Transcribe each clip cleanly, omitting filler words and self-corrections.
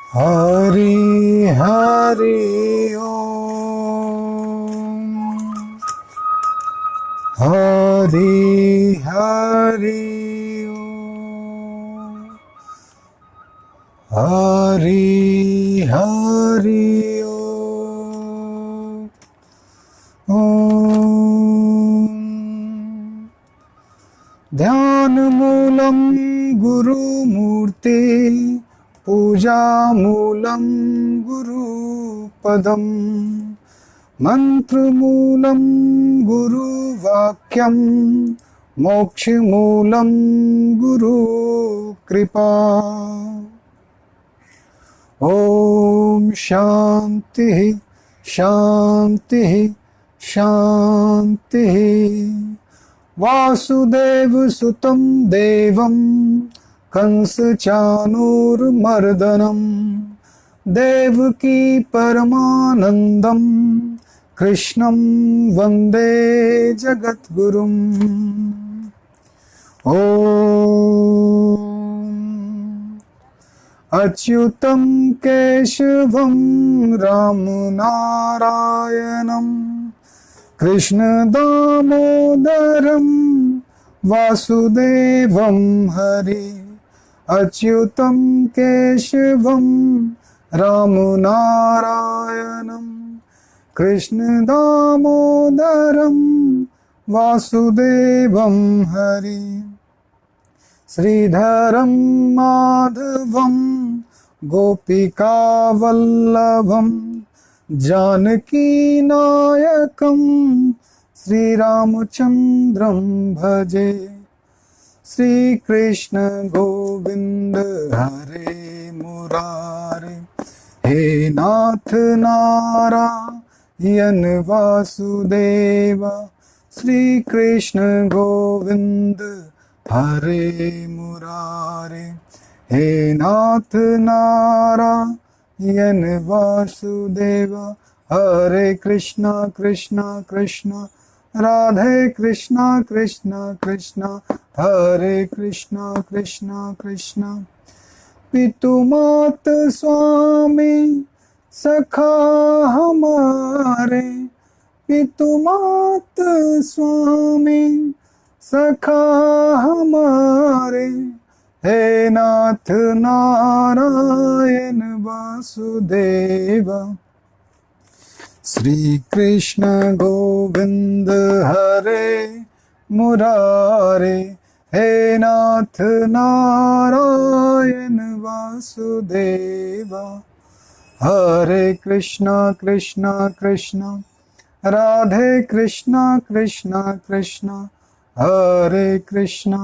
हरि हरि ओम। हरि हरि ओम। हरि हरि ओम। ओम ध्यान मूलम गुरुमूर्ति पूजा मूलम गुरुपदम मंत्र मूलम गुरुवाक्यम मोक्ष मूलम गुरु कृपा। ओम शांति शांति शांति। वासुदेव सुतं देवं कंस चाणूरमर्दनं देवकी परमानंदं कृष्णं वंदे जगद्गुरुम्। ओम अच्युतं केशवं रामनारायणं कृष्ण दामोदरं वासुदेवं हरि। अच्युतं केशवं रामनारायणं कृष्ण दामोदरं वासुदेवं हरि। श्रीधरं माधवं गोपिकावल्लभं जानकी नायकं श्रीरामचंद्रं भजे। श्री कृष्ण गोविंद हरे मुरारे हे नाथ नारायण वासुदेव। श्री कृष्ण गोविंद हरे मुरारे हे नाथ नारायण वासुदेव। हरे कृष्णा कृष्णा कृष्णा राधे कृष्णा कृष्णा कृष्णा हरे कृष्णा कृष्णा कृष्णा। पितुमात स्वामी सखा हमारे। पितुमात स्वामी सखा हमारे हे नाथ नारायण वासुदेव। श्री कृष्ण गोविंद हरे मुरारे हे नाथ नारायण वासुदेव। हरे कृष्णा कृष्णा कृष्णा राधे कृष्णा कृष्णा कृष्णा हरे कृष्णा।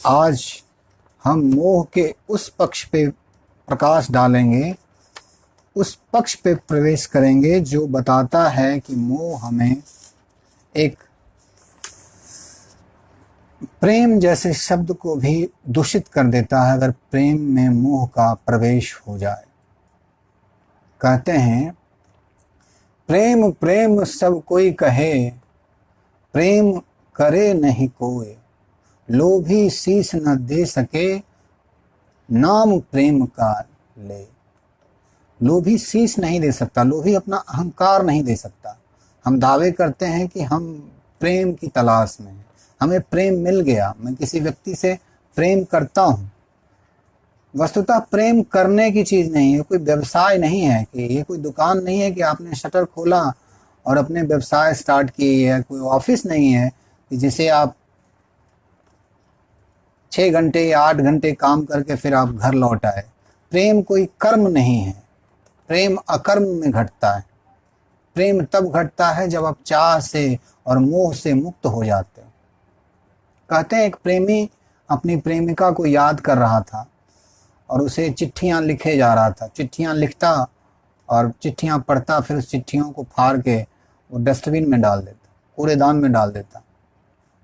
आज हम मोह के उस पक्ष पे प्रकाश डालेंगे, उस पक्ष पे प्रवेश करेंगे जो बताता है कि मोह हमें एक प्रेम जैसे शब्द को भी दूषित कर देता है अगर प्रेम में मोह का प्रवेश हो जाए। कहते हैं प्रेम प्रेम सब कोई कहे, प्रेम करे नहीं कोई। लोभी शीश न दे सके, नाम प्रेम का ले। लोभी शीश नहीं दे सकता, लोभी अपना अहंकार नहीं दे सकता। हम दावे करते हैं कि हम प्रेम की तलाश में हैं, हमें प्रेम मिल गया, मैं किसी व्यक्ति से प्रेम करता हूँ। वस्तुतः प्रेम करने की चीज़ नहीं है, कोई व्यवसाय नहीं है, कि ये कोई दुकान नहीं है कि आपने शटर खोला और अपने व्यवसाय स्टार्ट किए, है कोई ऑफिस नहीं है कि जिसे आप 6 घंटे या 8 घंटे काम करके फिर आप घर लौट आए। प्रेम कोई कर्म नहीं है, प्रेम अकर्म में घटता है। प्रेम तब घटता है जब आप चाह से और मोह से मुक्त हो जाते हो। कहते हैं एक प्रेमी अपनी प्रेमिका को याद कर रहा था और उसे चिट्ठियां लिखे जा रहा था। चिट्ठियां लिखता और चिट्ठियां पढ़ता, फिर उस चिट्ठियों को फाड़ के वो डस्टबिन में डाल देता, कूड़ेदान में डाल देता।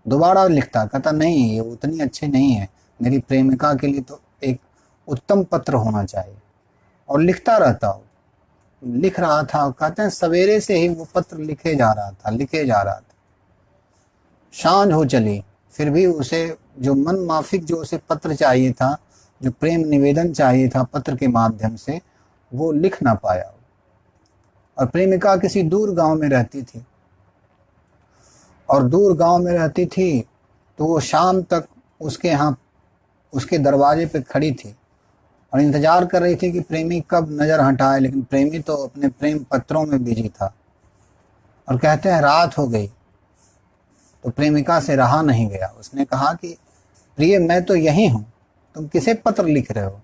दोबारा लिखता, कहता नहीं ये उतनी अच्छे नहीं है, मेरी प्रेमिका के लिए तो एक उत्तम पत्र होना चाहिए। और लिखता रहता, लिख रहा था। कहते हैं सवेरे से ही वो पत्र लिखे जा रहा था। सांझ हो चली, फिर भी उसे जो मन माफिक जो उसे पत्र चाहिए था, जो प्रेम निवेदन चाहिए था पत्र के माध्यम से, वो लिख ना पाया। और प्रेमिका किसी दूर गांव में रहती थी, और दूर गांव में रहती थी तो वो शाम तक उसके यहाँ उसके दरवाजे पे खड़ी थी और इंतजार कर रही थी कि प्रेमी कब नज़र हटाए, लेकिन प्रेमी तो अपने प्रेम पत्रों में बिजी था। और कहते हैं रात हो गई तो प्रेमिका से रहा नहीं गया। उसने कहा कि प्रिय, मैं तो यही हूँ, तुम किसे पत्र लिख रहे हो?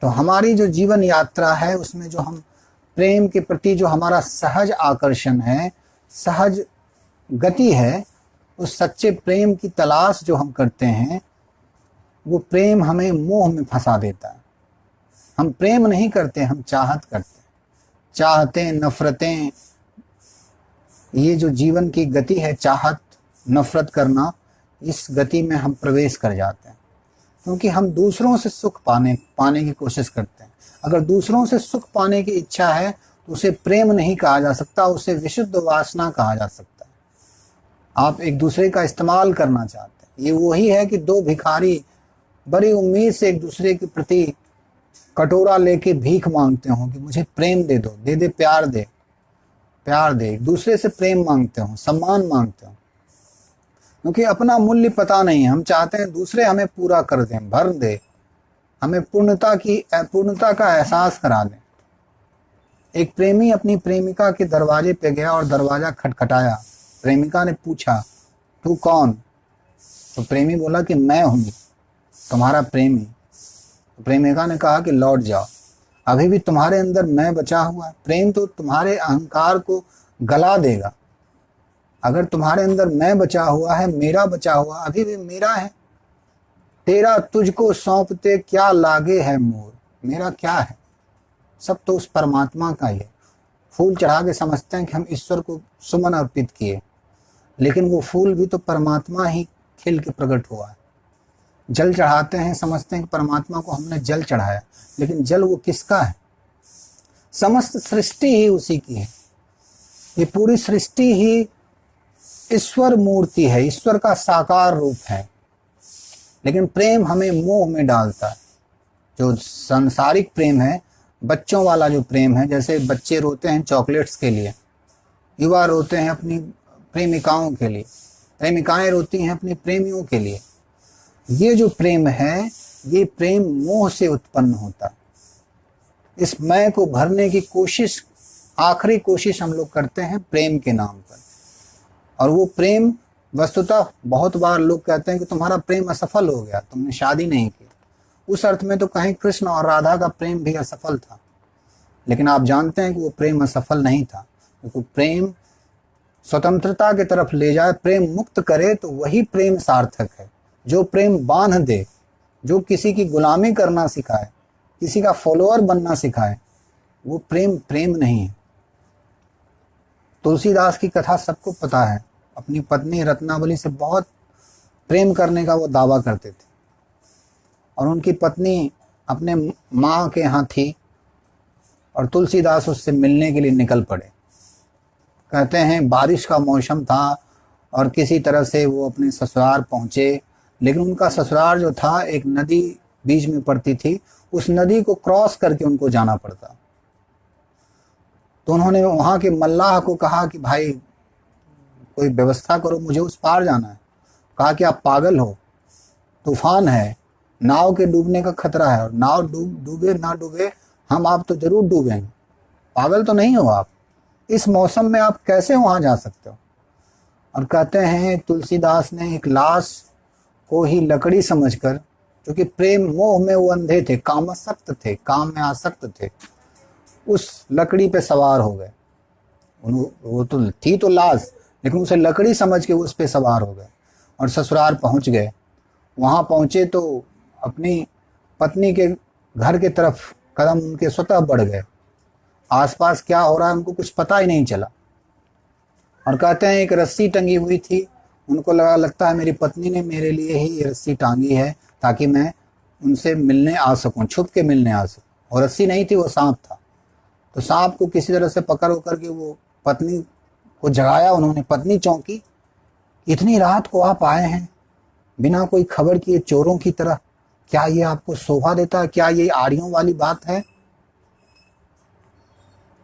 तो हमारी जो जीवन यात्रा है उसमें जो हम प्रेम के प्रति जो हमारा सहज आकर्षण है, सहज गति है, उस सच्चे प्रेम की तलाश जो हम करते हैं, वो प्रेम हमें मोह में फंसा देता है। हम प्रेम नहीं करते, हम चाहत करते हैं। चाहतें, नफरतें, ये जो जीवन की गति है, चाहत नफरत करना, इस गति में हम प्रवेश कर जाते हैं क्योंकि हम दूसरों से सुख पाने की कोशिश करते हैं। अगर दूसरों से सुख पाने की इच्छा है तो उसे प्रेम नहीं कहा जा सकता, उसे विशुद्ध वासना कहा जा सकता है। आप एक दूसरे का इस्तेमाल करना चाहते हैं। ये वही है कि दो भिखारी बड़ी उम्मीद से एक दूसरे के प्रति कटोरा लेके भीख मांगते हो कि मुझे प्रेम दे दो, दे दे, प्यार दे, प्यार दे। एक दूसरे से प्रेम मांगते हो, सम्मान मांगते हो, क्योंकि अपना मूल्य पता नहीं है। हम चाहते हैं दूसरे हमें पूरा कर दें, भर दे, हमें पूर्णता का एहसास करा दें। एक प्रेमी अपनी प्रेमिका के दरवाजे पे गया और दरवाजा खटखटाया। प्रेमिका ने पूछा, तू कौन? तो प्रेमी बोला कि मैं हूँ तुम्हारा प्रेमी। तो प्रेमिका ने कहा कि लौट जाओ, अभी भी तुम्हारे अंदर मैं बचा हुआ है। प्रेम तो तुम्हारे अहंकार को गला देगा। अगर तुम्हारे अंदर मैं बचा हुआ है, मेरा बचा हुआ, अभी भी मेरा है। तेरा तुझको सौंपते क्या लागे है मोर, मेरा क्या है? सब तो उस परमात्मा का ही है। फूल चढ़ा के समझते हैं कि हम ईश्वर को सुमन अर्पित किए, लेकिन वो फूल भी तो परमात्मा ही खिल के प्रकट हुआ है। जल चढ़ाते हैं, समझते हैं कि परमात्मा को हमने जल चढ़ाया, लेकिन जल वो किसका है? समस्त सृष्टि ही उसी की है। ये पूरी सृष्टि ही ईश्वर मूर्ति है, ईश्वर का साकार रूप है। लेकिन प्रेम हमें मोह में डालता है। जो सांसारिक प्रेम है, बच्चों वाला जो प्रेम है, जैसे बच्चे रोते हैं चॉकलेट्स के लिए, युवा रोते हैं अपनी प्रेमिकाओं के लिए, प्रेमिकाएं रोती हैं अपने प्रेमियों के लिए। ये जो प्रेम है, ये प्रेम मोह से उत्पन्न होता है। इस मैं को भरने की कोशिश, आखिरी कोशिश हम लोग करते हैं प्रेम के नाम पर। और वो प्रेम वस्तुतः बहुत बार लोग कहते हैं कि तुम्हारा प्रेम असफल हो गया, तुमने शादी नहीं की। उस अर्थ में तो कहीं कृष्ण और राधा का प्रेम भी असफल था, लेकिन आप जानते हैं कि वो प्रेम असफल नहीं था, क्योंकि प्रेम स्वतंत्रता की तरफ ले जाए, प्रेम मुक्त करे, तो वही प्रेम सार्थक है। जो प्रेम बांध दे, जो किसी की गुलामी करना सिखाए, किसी का फॉलोअर बनना सिखाए, वो प्रेम प्रेम नहीं है। तुलसीदास की कथा सबको पता है। अपनी पत्नी रत्नावली से बहुत प्रेम करने का वो दावा करते थे, और उनकी पत्नी अपने माँ के यहाँ थी और तुलसीदास उससे मिलने के लिए निकल पड़े। कहते हैं बारिश का मौसम था और किसी तरह से वो अपने ससुराल पहुँचे, लेकिन उनका ससुराल जो था एक नदी बीच में पड़ती थी, उस नदी को क्रॉस करके उनको जाना पड़ता। तो उन्होंने वहाँ के मल्लाह को कहा कि भाई कोई व्यवस्था करो, मुझे उस पार जाना है। कहा कि आप पागल हो, तूफान है, नाव के डूबने का खतरा है, और नाव डूबे ना डूबे, हम आप तो जरूर डूबेंगे। पागल तो नहीं हो आप, इस मौसम में आप कैसे वहाँ जा सकते हो? और कहते हैं तुलसीदास ने एक लाश को ही लकड़ी समझकर, क्योंकि प्रेम मोह में वो अंधे थे, कामासक्त थे, काम में आसक्त थे, उस लकड़ी पे सवार हो गए। वो तो थी तो लाश, लेकिन उसे लकड़ी समझ के उस पे सवार हो गए और ससुराल पहुंच गए। वहां पहुंचे तो अपनी पत्नी के घर के तरफ कदम उनके स्वतः बढ़ गए। आसपास क्या हो रहा है उनको कुछ पता ही नहीं चला। और कहते हैं एक रस्सी टंगी हुई थी, उनको लगता है मेरी पत्नी ने मेरे लिए ही ये रस्सी टांगी है ताकि मैं उनसे मिलने आ सकूं, छुप के मिलने आ सकूं। और रस्सी नहीं थी, वो सांप था। तो सांप को किसी तरह से पकड़ के वो पत्नी को जगाया उन्होंने। पत्नी चौंकी, इतनी रात को आप आए हैं, बिना कोई खबर किए चोरों की तरह। क्या ये आपको शोभा देता है? क्या ये आर्यों वाली बात है?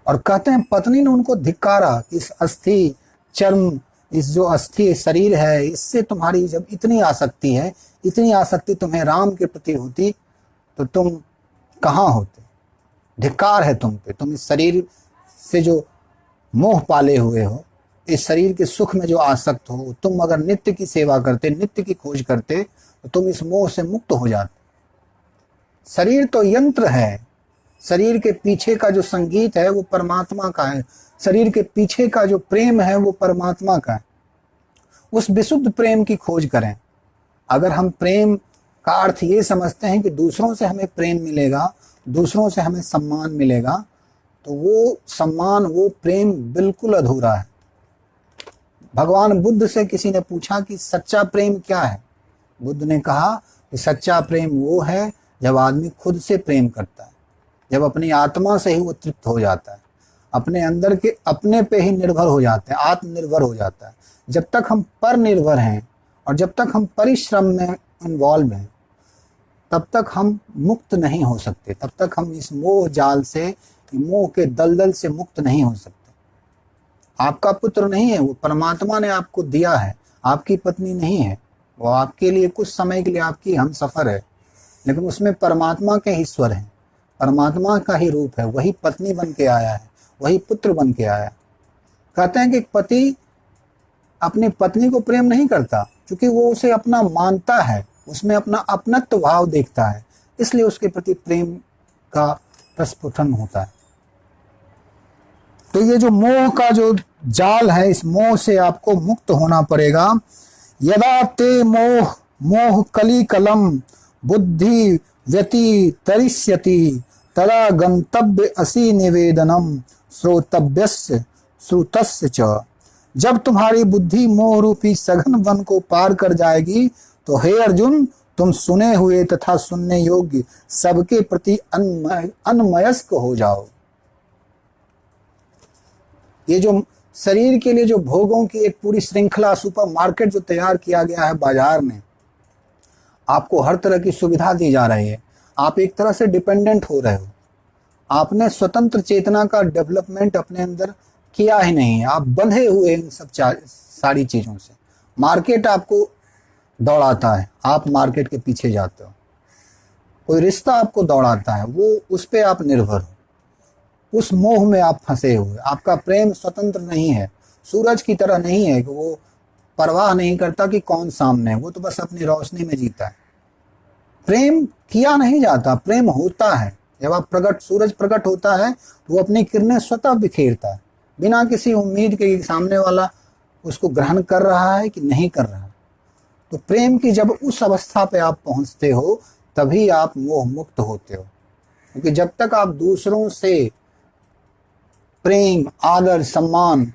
और कहते हैं पत्नी ने उनको धिक्कारा, इस अस्थि चर्म, इस जो अस्थि शरीर है, इससे तुम्हारी जब इतनी आसक्ति है, इतनी आसक्ति तुम्हें राम के प्रति होती तो तुम कहाँ होते? धिक्कार है तुम पे, तुम इस शरीर से जो मोह पाले हुए हो, इस शरीर के सुख में जो आसक्त हो, तुम अगर नित्य की सेवा करते, नित्य की खोज करते तो तुम इस मोह से मुक्त हो जाते। शरीर तो यंत्र है, शरीर के पीछे का जो संगीत है वो परमात्मा का है, शरीर के पीछे का जो प्रेम है वो परमात्मा का है। उस विशुद्ध प्रेम की खोज करें। अगर हम प्रेम का अर्थ ये समझते हैं कि दूसरों से हमें प्रेम मिलेगा, दूसरों से हमें सम्मान मिलेगा, तो वो सम्मान, वो प्रेम बिल्कुल अधूरा है। भगवान बुद्ध से किसी ने पूछा कि सच्चा प्रेम क्या है? बुद्ध ने कहा कि सच्चा प्रेम वो है जब आदमी खुद से प्रेम करता है, जब अपनी आत्मा से ही वो तृप्त हो जाता है, अपने अंदर के अपने पे ही निर्भर हो जाते हैं, आत्मनिर्भर हो जाता है। जब तक हम पर निर्भर हैं और जब तक हम परिश्रम में इन्वॉल्व हैं, तब तक हम मुक्त नहीं हो सकते, तब तक हम इस मोह जाल से, मोह के दलदल से मुक्त नहीं हो सकते। आपका पुत्र नहीं है, वो परमात्मा ने आपको दिया है। आपकी पत्नी नहीं है, वो आपके लिए कुछ समय के लिए आपकी हम सफर है, लेकिन उसमें परमात्मा के ही स्वर हैं, परमात्मा का ही रूप है। वही पत्नी बन के आया है, वही पुत्र बन के आया। कहते हैं कि पति अपनी पत्नी को प्रेम नहीं करता क्योंकि वो उसे अपना मानता है, उसमें अपना अपनत्व भाव देखता है, इसलिए उसके प्रति प्रेम का प्रस्फुटन होता है। तो ये जो मोह का जो जाल है, इस मोह से आपको मुक्त होना पड़ेगा। यदा ते मोह मोह कली कलम बुद्धि व्यति तरिष्यति तदा गंतव्य असि निवेदनम श्रोतव्यस्य श्रुतस्य च। जब तुम्हारी बुद्धि मोह रूपी सघन वन को पार कर जाएगी तो हे अर्जुन, तुम सुने हुए तथा सुनने योग्य सबके प्रति अन्मयस्क हो जाओ। ये जो शरीर के लिए जो भोगों की एक पूरी श्रृंखला, सुपर मार्केट जो तैयार किया गया है बाजार में, आपको हर तरह की सुविधा दी जा रही है, आप एक तरह से डिपेंडेंट हो रहे हो। आपने स्वतंत्र चेतना का डेवलपमेंट अपने अंदर किया ही नहीं है, आप बंधे हुए इन सब सारी चीज़ों से। मार्केट आपको दौड़ाता है, आप मार्केट के पीछे जाते हो। कोई रिश्ता आपको दौड़ाता है, वो उस पर आप निर्भर हो, उस मोह में आप फंसे हुए। आपका प्रेम स्वतंत्र नहीं है, सूरज की तरह नहीं है कि वो परवाह नहीं करता कि कौन सामने है, वो तो बस अपनी रोशनी में जीता है। प्रेम किया नहीं जाता, प्रेम होता है। जब आप सूरज प्रकट होता है तो वो अपनी किरणें स्वतः बिखेरता है, बिना किसी उम्मीद के सामने वाला उसको ग्रहण कर रहा है कि नहीं कर रहा। तो प्रेम की जब उस अवस्था पे आप पहुंचते हो तभी आप मोह मुक्त होते हो। क्योंकि जब तक आप दूसरों से प्रेम, आदर, सम्मान,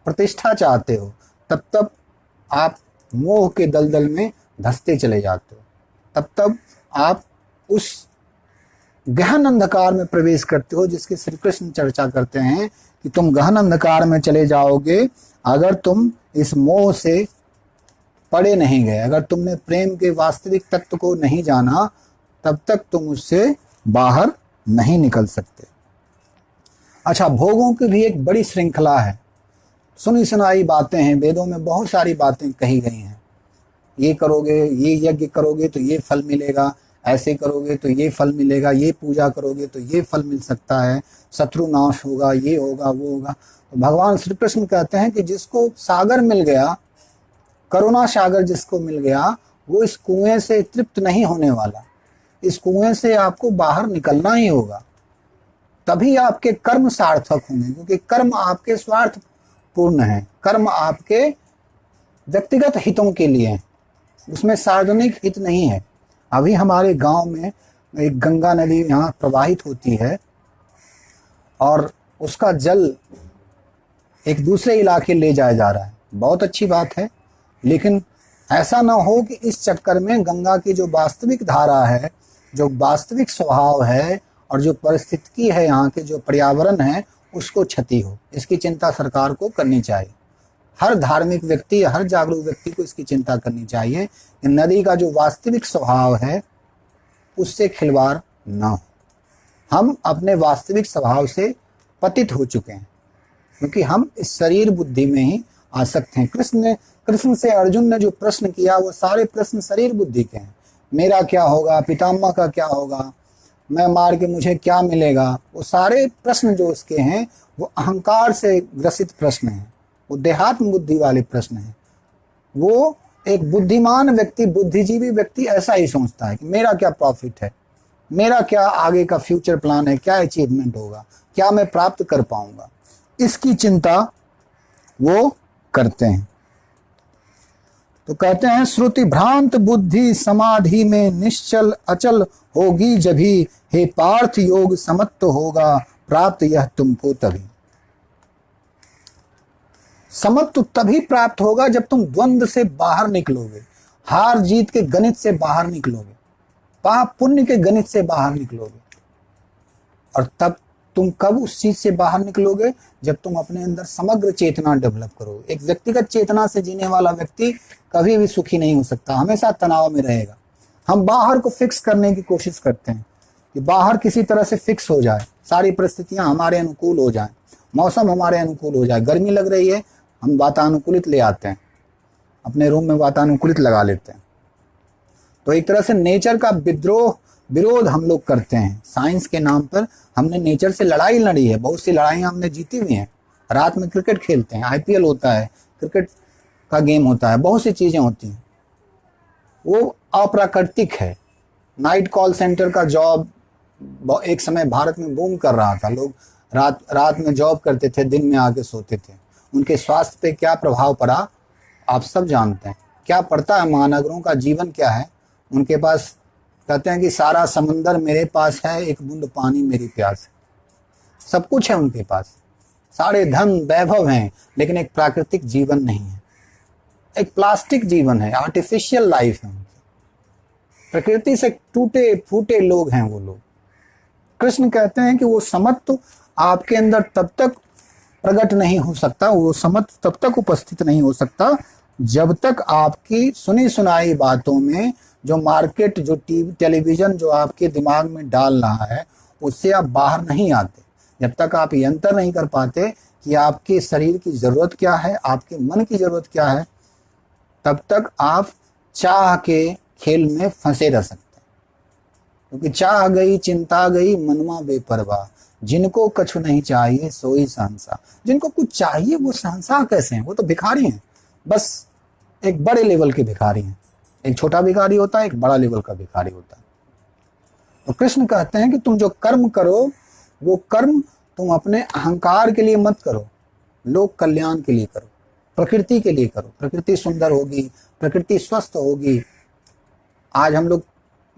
प्रतिष्ठा चाहते हो, तब तक आप मोह के दलदल में धंसते चले जाते हो। तब आप उस गहन अंधकार में प्रवेश करते हो, जिसकी श्री कृष्ण चर्चा करते हैं कि तुम गहन अंधकार में चले जाओगे अगर तुम इस मोह से पड़े नहीं गए। अगर तुमने प्रेम के वास्तविक तत्व को नहीं जाना, तब तक तुम उससे बाहर नहीं निकल सकते। अच्छा, भोगों की भी एक बड़ी श्रृंखला है, सुनी सुनाई बातें हैं, वेदों में बहुत सारी बातें कही गई हैं। ये करोगे, ये यज्ञ करोगे तो ये फल मिलेगा, ऐसे करोगे तो ये फल मिलेगा, ये पूजा करोगे तो ये फल मिल सकता है, शत्रु नाश होगा, ये होगा, वो होगा। तो भगवान श्री कृष्ण कहते हैं कि जिसको सागर मिल गया, करुणा सागर जिसको मिल गया, वो इस कुएं से तृप्त नहीं होने वाला। इस कुएं से आपको बाहर निकलना ही होगा, तभी आपके कर्म सार्थक होंगे। क्योंकि कर्म आपके स्वार्थ पूर्ण है, कर्म आपके व्यक्तिगत हितों के लिए है, उसमें सार्वजनिक हित नहीं है। अभी हमारे गांव में एक गंगा नदी यहाँ प्रवाहित होती है और उसका जल एक दूसरे इलाके ले जाया जा रहा है, बहुत अच्छी बात है। लेकिन ऐसा ना हो कि इस चक्कर में गंगा की जो वास्तविक धारा है, जो वास्तविक स्वभाव है और जो परिस्थिति है, यहाँ के जो पर्यावरण है, उसको क्षति हो। इसकी चिंता सरकार को करनी चाहिए। हर धार्मिक व्यक्ति, हर जागरूक व्यक्ति को इसकी चिंता करनी चाहिए कि नदी का जो वास्तविक स्वभाव है उससे खिलवाड़ न हो। हम अपने वास्तविक स्वभाव से पतित हो चुके हैं क्योंकि हम इस शरीर बुद्धि में ही आसक्त हैं। कृष्ण से अर्जुन ने जो प्रश्न किया वो सारे प्रश्न शरीर बुद्धि के हैं। मेरा क्या होगा, पितामह का क्या होगा, मैं मार के मुझे क्या मिलेगा, वो सारे प्रश्न जो उसके हैं वो अहंकार से ग्रसित प्रश्न हैं, वो देहात्म बुद्धि वाले प्रश्न हैं। वो एक बुद्धिमान व्यक्ति, बुद्धिजीवी व्यक्ति ऐसा ही सोचता है कि मेरा क्या प्रॉफिट है, मेरा क्या आगे का फ्यूचर प्लान है, क्या अचीवमेंट होगा, क्या मैं प्राप्त कर पाऊंगा, इसकी चिंता वो करते हैं। तो कहते हैं श्रुति भ्रांत बुद्धि समाधि में निश्चल अचल होगी जभी, हे पार्थ योग समत्त होगा प्राप्त यह तुमको तभी। समत्व तभी प्राप्त होगा जब तुम द्वंद्व से बाहर निकलोगे, हार जीत के गणित से बाहर निकलोगे, पाप पुण्य के गणित से बाहर निकलोगे। और तब तुम कब उस चीज से बाहर निकलोगे? जब तुम अपने अंदर समग्र चेतना डेवलप करोगे। एक व्यक्तिगत चेतना से जीने वाला व्यक्ति कभी भी सुखी नहीं हो सकता, हमेशा तनाव में रहेगा। हम बाहर को फिक्स करने की कोशिश करते हैं कि बाहर किसी तरह से फिक्स हो जाए, सारी परिस्थितियां हमारे अनुकूल हो जाएं, मौसम हमारे अनुकूल हो जाए। गर्मी लग रही है, हम वातानुकूलित ले आते हैं, अपने रूम में वातानुकूलित लगा लेते हैं। तो एक तरह से नेचर का विरोध हम लोग करते हैं। साइंस के नाम पर हमने नेचर से लड़ाई लड़ी है, बहुत सी लड़ाइयाँ हमने जीती हुई हैं। रात में क्रिकेट खेलते हैं, IPL होता है, क्रिकेट का गेम होता है, बहुत सी चीज़ें होती हैं, वो अप्राकृतिक है। नाइट कॉल सेंटर का जॉब एक समय भारत में बूम कर रहा था। लोग रात में जॉब करते थे, दिन में आके सोते थे। उनके स्वास्थ्य पे क्या प्रभाव पड़ा आप सब जानते हैं। क्या पड़ता है, महानगरों का जीवन क्या है। उनके पास कहते हैं कि सारा समंदर मेरे पास है, एक बूंद पानी मेरी प्यास है। सब कुछ है उनके पास, सारे धन वैभव हैं, लेकिन एक प्राकृतिक जीवन नहीं है, एक प्लास्टिक जीवन है, आर्टिफिशियल लाइफ है उनकी। प्रकृति से टूटे फूटे लोग हैं वो लोग। कृष्ण कहते हैं कि वो समत्व आपके अंदर तब तक प्रकट नहीं हो सकता, वो समत्व तब तक उपस्थित नहीं हो सकता जब तक आपकी सुनी सुनाई बातों में जो मार्केट, जो टेलीविजन जो आपके दिमाग में डाल रहा है उससे आप बाहर नहीं आते। जब तक आप ये अंतर नहीं कर पाते कि आपके शरीर की ज़रूरत क्या है, आपके मन की ज़रूरत क्या है, तब तक आप चाह के खेल में फंसे रह सकते हैं। क्योंकि चाह गई चिंता गई मनवा बेपरवाह, जिनको कछु नहीं चाहिए सोई सहंसा। जिनको कुछ चाहिए वो सहंसा कैसे हैं? वो तो भिखारी हैं, बस एक बड़े लेवल के भिखारी हैं। एक छोटा भिखारी होता है, एक बड़ा लेवल का भिखारी होता है। तो कृष्ण कहते हैं कि तुम जो कर्म करो वो कर्म तुम अपने अहंकार के लिए मत करो, लोक कल्याण के लिए करो, प्रकृति के लिए करो। प्रकृति सुंदर होगी, प्रकृति स्वस्थ होगी। आज हम लोग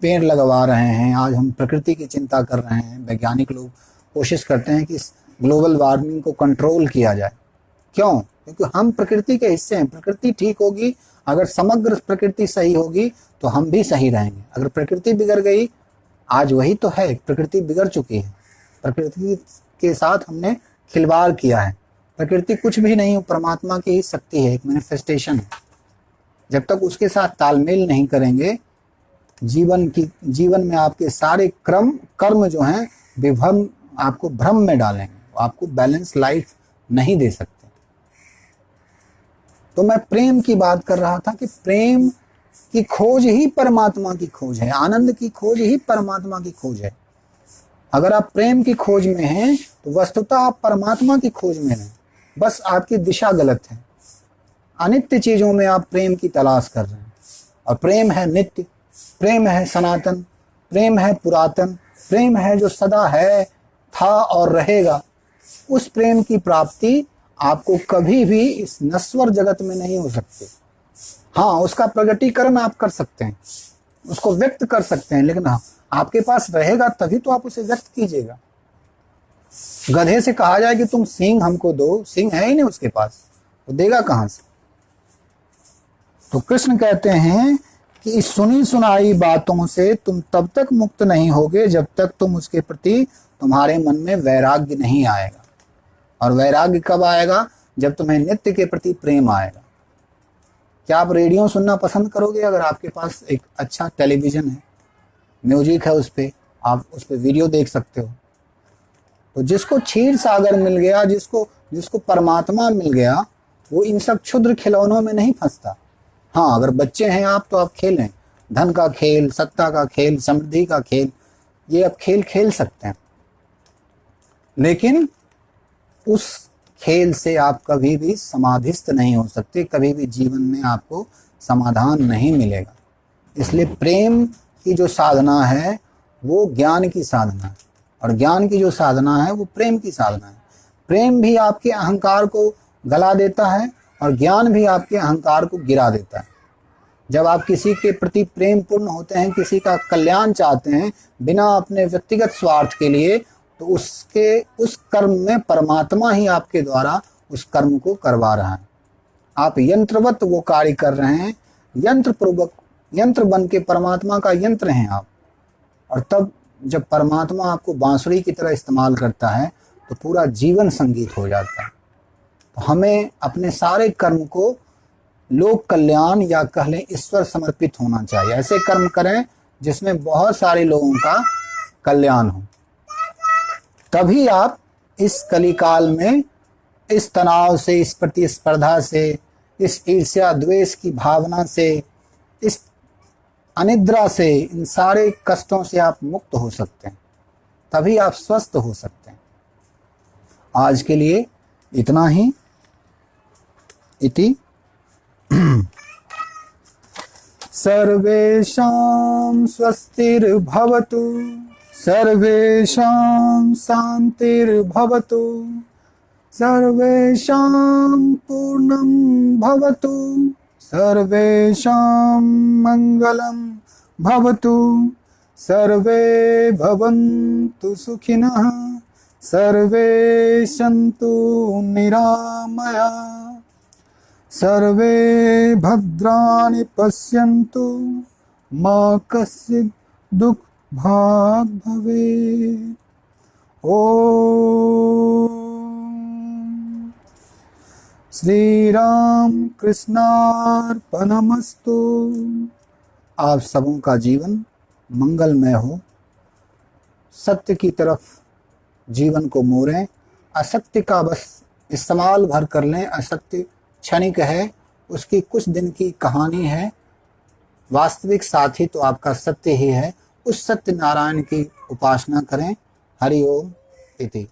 पेड़ लगवा रहे हैं, आज हम प्रकृति की चिंता कर रहे हैं। वैज्ञानिक लोग कोशिश करते हैं कि ग्लोबल वार्मिंग को कंट्रोल किया जाए। क्यों? क्योंकि हम प्रकृति के हिस्से हैं। प्रकृति ठीक होगी, अगर समग्र प्रकृति सही होगी तो हम भी सही रहेंगे। अगर प्रकृति बिगड़ गई, आज वही तो है, प्रकृति बिगड़ चुकी है, प्रकृति के साथ हमने खिलवाड़ किया है। प्रकृति कुछ भी नहीं, परमात्मा की ही शक्ति है, एक मैनिफेस्टेशन है। जब तक उसके साथ तालमेल नहीं करेंगे, जीवन में आपके सारे कर्म जो हैं विभ्रम, आपको भ्रम में डालेंगे, आपको बैलेंस लाइफ नहीं दे सकते। तो मैं प्रेम की बात कर रहा था कि प्रेम की खोज ही परमात्मा की खोज है, आनंद की खोज ही परमात्मा की खोज है। अगर आप प्रेम की खोज में हैं तो वस्तुतः आप परमात्मा की खोज में हैं, बस आपकी दिशा गलत है। अनित्य चीजों में आप प्रेम की तलाश कर रहे हैं, और प्रेम है नित्य, प्रेम है सनातन, प्रेम है पुरातन, प्रेम है जो सदा है, था और रहेगा। उस प्रेम की प्राप्ति आपको कभी भी इस नश्वर जगत में नहीं हो सकती। हाँ, उसका प्रगटीकरण आप कर सकते हैं, उसको व्यक्त कर सकते हैं, लेकिन हाँ, आपके पास रहेगा तभी तो आप उसे व्यक्त कीजिएगा। गधे से कहा जाए कि तुम सींग हमको दो, सींग है ही नहीं उसके पास, वो देगा कहां से? तो कृष्ण कहते हैं कि इस सुनी सुनाई बातों से तुम तब तक मुक्त नहीं होगे जब तक तुम उसके प्रति तुम्हारे मन में वैराग्य नहीं आएगा। और वैराग्य कब आएगा? जब तुम्हें नृत्य के प्रति प्रेम आएगा। क्या आप रेडियो सुनना पसंद करोगे अगर आपके पास एक अच्छा टेलीविज़न है, म्यूजिक है, उस पर आप उस पर वीडियो देख सकते हो? तो जिसको क्षीर सागर मिल गया, जिसको परमात्मा मिल गया, वो इन सब क्षुद्र खिलौनों में नहीं फंसता। हाँ, अगर बच्चे हैं आप तो आप खेलें, धन का खेल, सत्ता का खेल, समृद्धि का खेल, ये आप खेल खेल सकते हैं, लेकिन उस खेल से आप कभी भी समाधिस्थ नहीं हो सकते, कभी भी जीवन में आपको समाधान नहीं मिलेगा। इसलिए प्रेम की जो साधना है वो ज्ञान की साधना है, और ज्ञान की जो साधना है वो प्रेम की साधना है। प्रेम भी आपके अहंकार को गला देता है और ज्ञान भी आपके अहंकार को गिरा देता है। जब आप किसी के प्रति प्रेम पूर्ण होते हैं, किसी का कल्याण चाहते हैं बिना अपने व्यक्तिगत स्वार्थ के लिए, तो उस कर्म में परमात्मा ही आपके द्वारा उस कर्म को करवा रहा है। आप यंत्रवत वो कार्य कर रहे हैं, यंत्र बन के परमात्मा का यंत्र हैं आप। और तब जब परमात्मा आपको बांसुरी की तरह इस्तेमाल करता है तो पूरा जीवन संगीत हो जाता है। तो हमें अपने सारे कर्म को लोक कल्याण या कह लें ईश्वर समर्पित होना चाहिए। ऐसे कर्म करें जिसमें बहुत सारे लोगों का कल्याण हो। तभी आप इस कलिकाल में इस तनाव से, इस प्रतिस्पर्धा से, इस ईर्ष्या द्वेष की भावना से, इस अनिद्रा से, इन सारे कष्टों से आप मुक्त हो सकते हैं, तभी आप स्वस्थ हो सकते हैं। आज के लिए इतना ही। इति सर्वेषां स्वस्तिर्भवतु, सर्वेषां शान्तिर्भवतु, सर्वेषां पूर्णं भवतु, सर्वेषां मंगलं भवतु, सर्वे भवन्तु सुखिनः, सर्वे सन्तु निरामया, सर्वे भद्राणि पश्यन्तु, मा कश्चित् दुःखभाग् भवेत्। ओम श्री राम कृष्णार्पणमस्तु। आप सबों का जीवन मंगलमय हो। सत्य की तरफ जीवन को मोड़ें, असत्य का बस इस्तेमाल भर कर लें। असत्य क्षणिक है, उसकी कुछ दिन की कहानी है, वास्तविक साथी तो आपका सत्य ही है। उस सत्य नारायण की उपासना करें। हरि ओम इति।